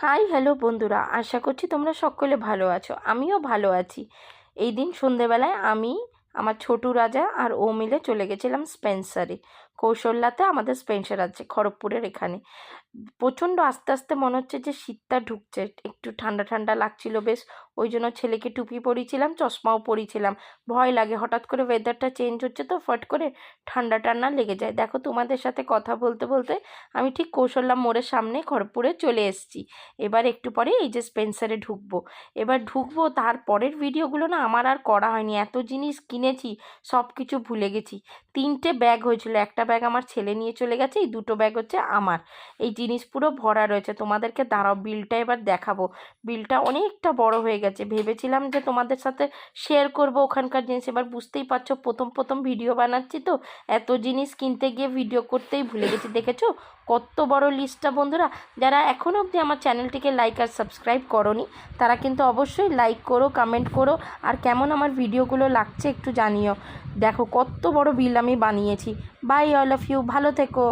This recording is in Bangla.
হাই হ্যালো বন্ধুরা, আশা করছি তোমরা সকলে ভালো আছো। আমিও ভালো আছি। এই দিন সন্ধেবেলায় আমি আমার ছোটু রাজা আর ও মিলে চলে গেছিলাম স্পেন্সারে। কৌশল্যাতে আমাদের স্পেন্সার আছে খড়গপুরের এখানে। প্রচণ্ড আস্তে আস্তে মনে হচ্ছে যে শীতটা ঢুকছে, একটু ঠান্ডা ঠান্ডা লাগছিল বেশ। ওই জন্য ছেলেকে টুপি পরিয়েছিলাম, চশমাও পরিয়েছিলাম। ভয় লাগে, হঠাৎ করে ওয়েদারটা চেঞ্জ হচ্ছে তো ফট করে ঠান্ডা টান্ডা লেগে যায়। দেখো, তোমাদের সাথে কথা বলতে বলতে আমি ঠিক কৌশল্যা মোড়ের সামনে খড়গপুরে চলে এসেছি। এবার একটু পরে এই যে স্পেন্সারে ঢুকবো। এবার ঢুকবো, তারপরের ভিডিওগুলো না আমার আর করা হয়নি, এত জিনিস কিনেছি সব কিছু ভুলে গেছি। 3টে ব্যাগ হয়েছিল, একটা ব্যাগ আমার ছেলে নিয়ে চলে গেছে, এই 2টো ব্যাগ হচ্ছে আমার। এই জিনিস পুরো ভরা রয়েছে। তোমাদেরকে দাঁড়াও, বিলটা এবার দেখাবো। বিলটা অনেকটা বড় হয়ে গেছে। ভেবেছিলাম যে তোমাদের সাথে শেয়ার করব ওখানকার জিনিস। এবার বুঝতেই পারছো, প্রথম প্রথম ভিডিও বানাচ্ছি তো এত জিনিস কিনতে গিয়ে ভিডিও করতেই ভুলে গেছি। দেখেছো কত বড় লিস্টটা? বন্ধুরা, যারা এখনও অবধি আমার চ্যানেলটিকে লাইক আর সাবস্ক্রাইব করোনি তারা কিন্তু অবশ্যই লাইক করো, কমেন্ট করো, আর কেমন আমার ভিডিওগুলো লাগছে একটু জানিও। দেখো কত বড় বিল আমি বানিয়েছি। বাই, অল অফ ইউ, ভালো থেকো।